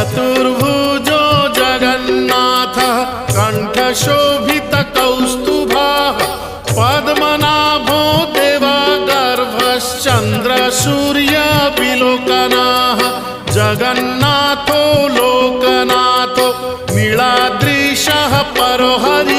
चतुर्भुजो जगन्नाथः कण्ठशोभितकौस्तुभः पद्मनाभो देवगर्भश्चन्द्रसूर्यविलोकनः जगन्नाथो लोकनाथो नीलाद्रीशः परो हरिः